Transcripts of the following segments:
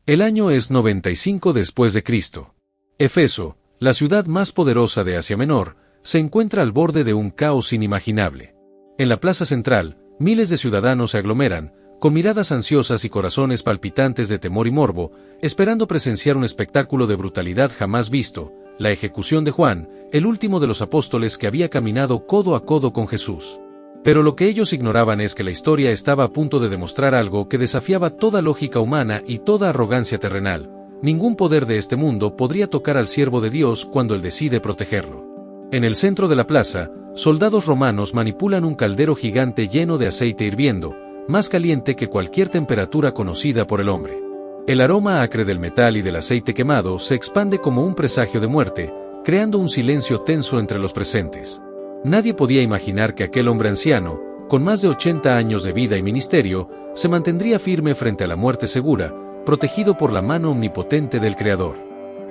El año es 95 después de Cristo. Éfeso, la ciudad más poderosa de Asia Menor, se encuentra al borde de un caos inimaginable. En la plaza central, miles de ciudadanos se aglomeran, con miradas ansiosas y corazones palpitantes de temor y morbo, esperando presenciar un espectáculo de brutalidad jamás visto, la ejecución de Juan, el último de los apóstoles que había caminado codo a codo con Jesús. Pero lo que ellos ignoraban es que la historia estaba a punto de demostrar algo que desafiaba toda lógica humana y toda arrogancia terrenal. Ningún poder de este mundo podría tocar al siervo de Dios cuando Él decide protegerlo. En el centro de la plaza, soldados romanos manipulan un caldero gigante lleno de aceite hirviendo, más caliente que cualquier temperatura conocida por el hombre. El aroma acre del metal y del aceite quemado se expande como un presagio de muerte, creando un silencio tenso entre los presentes. Nadie podía imaginar que aquel hombre anciano, con más de 80 años de vida y ministerio, se mantendría firme frente a la muerte segura, protegido por la mano omnipotente del Creador.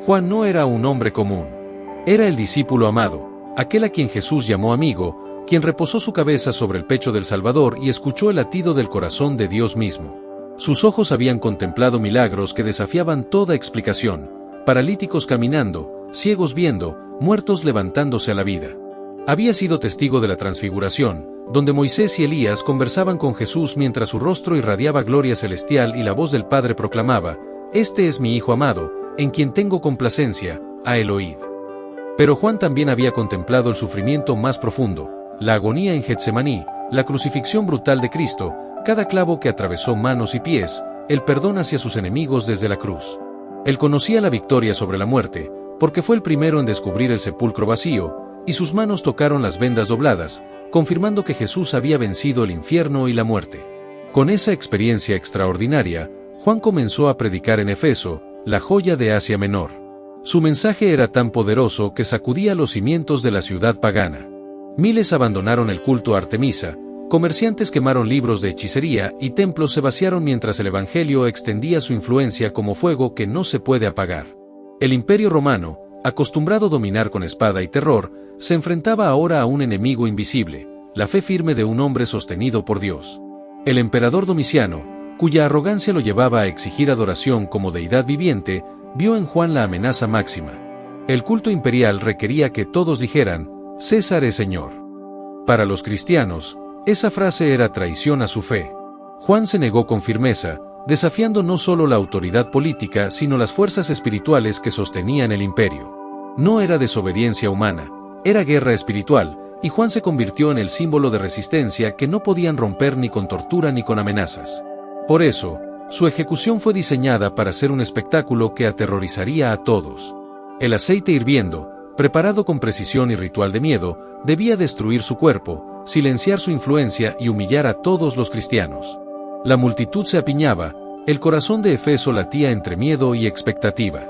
Juan no era un hombre común. Era el discípulo amado, aquel a quien Jesús llamó amigo, quien reposó su cabeza sobre el pecho del Salvador y escuchó el latido del corazón de Dios mismo. Sus ojos habían contemplado milagros que desafiaban toda explicación, paralíticos caminando, ciegos viendo, muertos levantándose a la vida. Había sido testigo de la transfiguración, donde Moisés y Elías conversaban con Jesús mientras su rostro irradiaba gloria celestial y la voz del Padre proclamaba: «Este es mi Hijo amado, en quien tengo complacencia, a él oíd». Pero Juan también había contemplado el sufrimiento más profundo, la agonía en Getsemaní, la crucifixión brutal de Cristo, cada clavo que atravesó manos y pies, el perdón hacia sus enemigos desde la cruz. Él conocía la victoria sobre la muerte, porque fue el primero en descubrir el sepulcro vacío, y sus manos tocaron las vendas dobladas, confirmando que Jesús había vencido el infierno y la muerte. Con esa experiencia extraordinaria, Juan comenzó a predicar en Éfeso, la joya de Asia Menor. Su mensaje era tan poderoso que sacudía los cimientos de la ciudad pagana. Miles abandonaron el culto a Artemisa, comerciantes quemaron libros de hechicería y templos se vaciaron mientras el Evangelio extendía su influencia como fuego que no se puede apagar. El Imperio Romano, acostumbrado a dominar con espada y terror, se enfrentaba ahora a un enemigo invisible, la fe firme de un hombre sostenido por Dios. El emperador Domiciano, cuya arrogancia lo llevaba a exigir adoración como deidad viviente, vio en Juan la amenaza máxima. El culto imperial requería que todos dijeran: «César es Señor». Para los cristianos, esa frase era traición a su fe. Juan se negó con firmeza, desafiando no solo la autoridad política sino las fuerzas espirituales que sostenían el imperio. No era desobediencia humana, era guerra espiritual, y Juan se convirtió en el símbolo de resistencia que no podían romper ni con tortura ni con amenazas. Por eso, su ejecución fue diseñada para ser un espectáculo que aterrorizaría a todos. El aceite hirviendo, preparado con precisión y ritual de miedo, debía destruir su cuerpo, silenciar su influencia y humillar a todos los cristianos. La multitud se apiñaba, el corazón de Éfeso latía entre miedo y expectativa.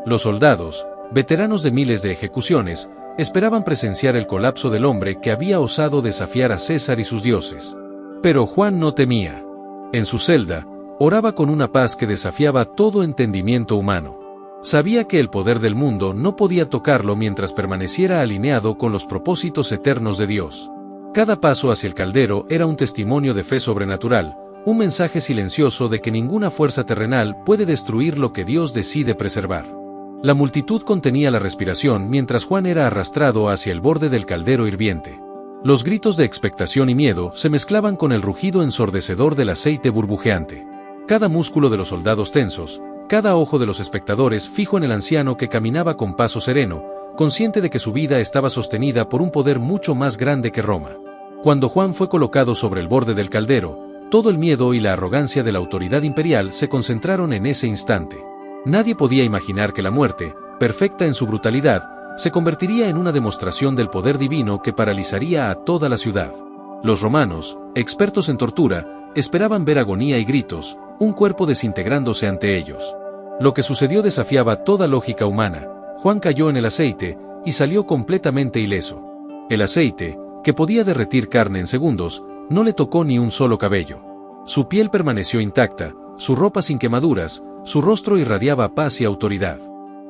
Los soldados, veteranos de miles de ejecuciones, esperaban presenciar el colapso del hombre que había osado desafiar a César y sus dioses. Pero Juan no temía. En su celda, oraba con una paz que desafiaba todo entendimiento humano. Sabía que el poder del mundo no podía tocarlo mientras permaneciera alineado con los propósitos eternos de Dios. Cada paso hacia el caldero era un testimonio de fe sobrenatural, un mensaje silencioso de que ninguna fuerza terrenal puede destruir lo que Dios decide preservar. La multitud contenía la respiración mientras Juan era arrastrado hacia el borde del caldero hirviente. Los gritos de expectación y miedo se mezclaban con el rugido ensordecedor del aceite burbujeante. Cada músculo de los soldados tensos, cada ojo de los espectadores fijo en el anciano que caminaba con paso sereno, consciente de que su vida estaba sostenida por un poder mucho más grande que Roma. Cuando Juan fue colocado sobre el borde del caldero, todo el miedo y la arrogancia de la autoridad imperial se concentraron en ese instante. Nadie podía imaginar que la muerte, perfecta en su brutalidad, se convertiría en una demostración del poder divino que paralizaría a toda la ciudad. Los romanos, expertos en tortura, esperaban ver agonía y gritos, un cuerpo desintegrándose ante ellos. Lo que sucedió desafiaba toda lógica humana. Juan cayó en el aceite y salió completamente ileso. El aceite, que podía derretir carne en segundos, no le tocó ni un solo cabello. Su piel permaneció intacta, su ropa sin quemaduras, su rostro irradiaba paz y autoridad.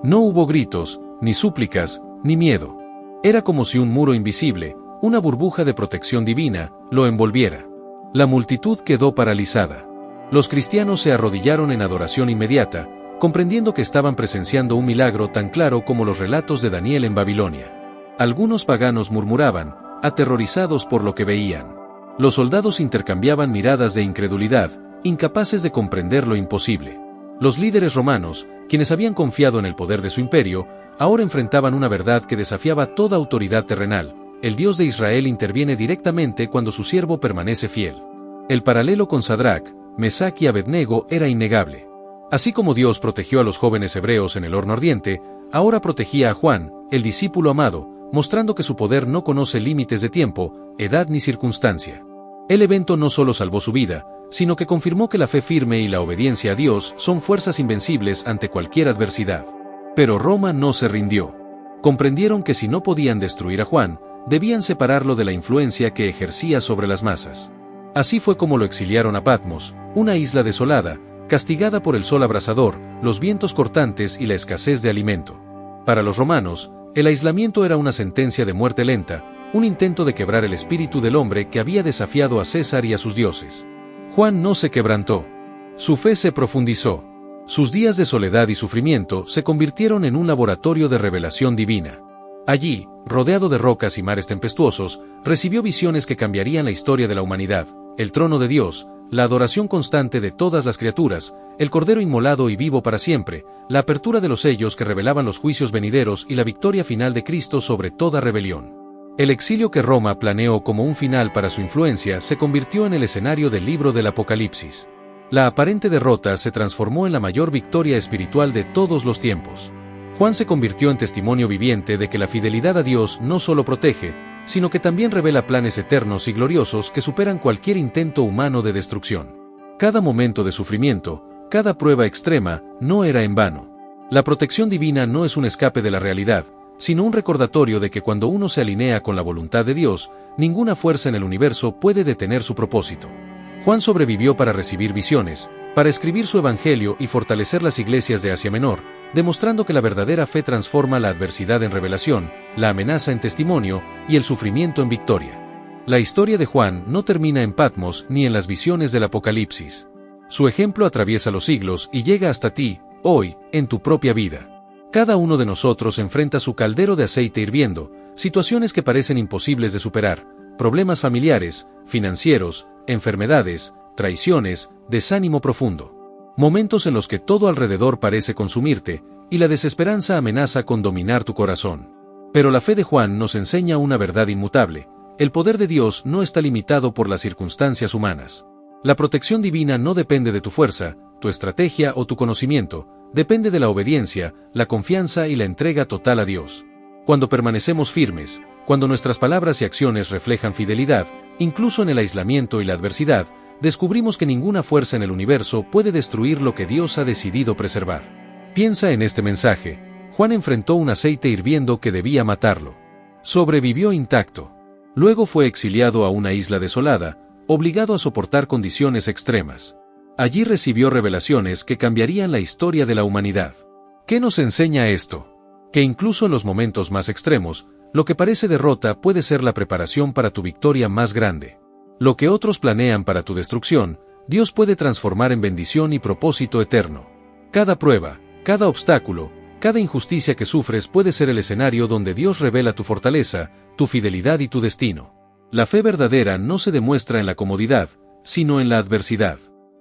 No hubo gritos, ni súplicas, ni miedo. Era como si un muro invisible, una burbuja de protección divina, lo envolviera. La multitud quedó paralizada. Los cristianos se arrodillaron en adoración inmediata, comprendiendo que estaban presenciando un milagro tan claro como los relatos de Daniel en Babilonia. Algunos paganos murmuraban, aterrorizados por lo que veían. Los soldados intercambiaban miradas de incredulidad, incapaces de comprender lo imposible. Los líderes romanos, quienes habían confiado en el poder de su imperio, ahora enfrentaban una verdad que desafiaba toda autoridad terrenal: el Dios de Israel interviene directamente cuando su siervo permanece fiel. El paralelo con Sadrach, Mesach y Abednego era innegable. Así como Dios protegió a los jóvenes hebreos en el horno ardiente, ahora protegía a Juan, el discípulo amado, mostrando que su poder no conoce límites de tiempo, edad ni circunstancia. El evento no solo salvó su vida, sino que confirmó que la fe firme y la obediencia a Dios son fuerzas invencibles ante cualquier adversidad. Pero Roma no se rindió. Comprendieron que si no podían destruir a Juan, debían separarlo de la influencia que ejercía sobre las masas. Así fue como lo exiliaron a Patmos, una isla desolada, castigada por el sol abrasador, los vientos cortantes y la escasez de alimento. Para los romanos, el aislamiento era una sentencia de muerte lenta, un intento de quebrar el espíritu del hombre que había desafiado a César y a sus dioses. Juan no se quebrantó. Su fe se profundizó. Sus días de soledad y sufrimiento se convirtieron en un laboratorio de revelación divina. Allí, rodeado de rocas y mares tempestuosos, recibió visiones que cambiarían la historia de la humanidad: el trono de Dios, la adoración constante de todas las criaturas, el Cordero inmolado y vivo para siempre, la apertura de los sellos que revelaban los juicios venideros y la victoria final de Cristo sobre toda rebelión. El exilio que Roma planeó como un final para su influencia se convirtió en el escenario del libro del Apocalipsis. La aparente derrota se transformó en la mayor victoria espiritual de todos los tiempos. Juan se convirtió en testimonio viviente de que la fidelidad a Dios no solo protege, sino que también revela planes eternos y gloriosos que superan cualquier intento humano de destrucción. Cada momento de sufrimiento, cada prueba extrema, no era en vano. La protección divina no es un escape de la realidad, sino un recordatorio de que cuando uno se alinea con la voluntad de Dios, ninguna fuerza en el universo puede detener su propósito. Juan sobrevivió para recibir visiones, para escribir su evangelio y fortalecer las iglesias de Asia Menor, demostrando que la verdadera fe transforma la adversidad en revelación, la amenaza en testimonio y el sufrimiento en victoria. La historia de Juan no termina en Patmos ni en las visiones del Apocalipsis. Su ejemplo atraviesa los siglos y llega hasta ti, hoy, en tu propia vida. Cada uno de nosotros enfrenta su caldero de aceite hirviendo, situaciones que parecen imposibles de superar, problemas familiares, financieros, enfermedades, traiciones, desánimo profundo. Momentos en los que todo alrededor parece consumirte, y la desesperanza amenaza con dominar tu corazón. Pero la fe de Juan nos enseña una verdad inmutable: el poder de Dios no está limitado por las circunstancias humanas. La protección divina no depende de tu fuerza, tu estrategia o tu conocimiento, depende de la obediencia, la confianza y la entrega total a Dios. Cuando permanecemos firmes, cuando nuestras palabras y acciones reflejan fidelidad, incluso en el aislamiento y la adversidad, descubrimos que ninguna fuerza en el universo puede destruir lo que Dios ha decidido preservar. Piensa en este mensaje: Juan enfrentó un aceite hirviendo que debía matarlo. Sobrevivió intacto. Luego fue exiliado a una isla desolada, obligado a soportar condiciones extremas. Allí recibió revelaciones que cambiarían la historia de la humanidad. ¿Qué nos enseña esto? Que incluso en los momentos más extremos, lo que parece derrota puede ser la preparación para tu victoria más grande. Lo que otros planean para tu destrucción, Dios puede transformar en bendición y propósito eterno. Cada prueba, cada obstáculo, cada injusticia que sufres puede ser el escenario donde Dios revela tu fortaleza, tu fidelidad y tu destino. La fe verdadera no se demuestra en la comodidad, sino en la adversidad.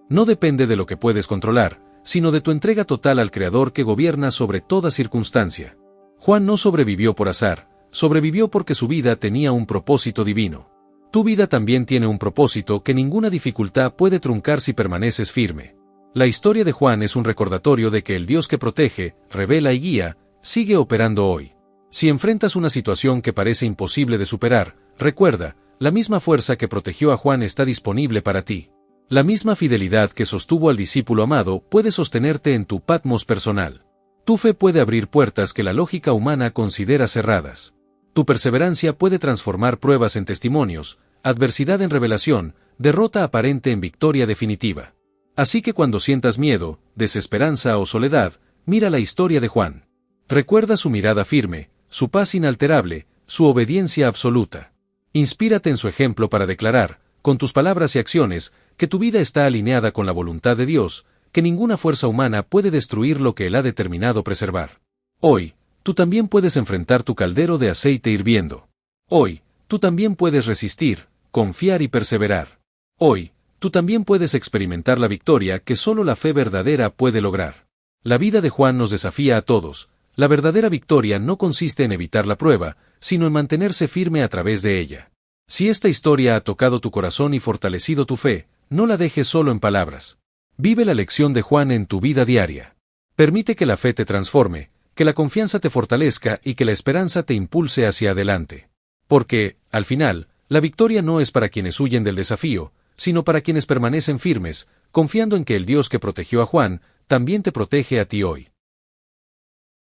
No depende de lo que puedes controlar, sino de tu entrega total al Creador que gobierna sobre toda circunstancia. Juan no sobrevivió por azar, sobrevivió porque su vida tenía un propósito divino. Tu vida también tiene un propósito que ninguna dificultad puede truncar si permaneces firme. La historia de Juan es un recordatorio de que el Dios que protege, revela y guía, sigue operando hoy. Si enfrentas una situación que parece imposible de superar, recuerda, la misma fuerza que protegió a Juan está disponible para ti. La misma fidelidad que sostuvo al discípulo amado puede sostenerte en tu Patmos personal. Tu fe puede abrir puertas que la lógica humana considera cerradas. Tu perseverancia puede transformar pruebas en testimonios, adversidad en revelación, derrota aparente en victoria definitiva. Así que cuando sientas miedo, desesperanza o soledad, mira la historia de Juan. Recuerda su mirada firme, su paz inalterable, su obediencia absoluta. Inspírate en su ejemplo para declarar, con tus palabras y acciones, que tu vida está alineada con la voluntad de Dios, que ninguna fuerza humana puede destruir lo que Él ha determinado preservar. Hoy, tú también puedes enfrentar tu caldero de aceite hirviendo. Hoy, tú también puedes resistir, confiar y perseverar. Hoy, tú también puedes experimentar la victoria que solo la fe verdadera puede lograr. La vida de Juan nos desafía a todos. La verdadera victoria no consiste en evitar la prueba, sino en mantenerse firme a través de ella. Si esta historia ha tocado tu corazón y fortalecido tu fe, no la dejes solo en palabras. Vive la lección de Juan en tu vida diaria. Permite que la fe te transforme, que la confianza te fortalezca y que la esperanza te impulse hacia adelante. Porque, al final, la victoria no es para quienes huyen del desafío, sino para quienes permanecen firmes, confiando en que el Dios que protegió a Juan, también te protege a ti hoy.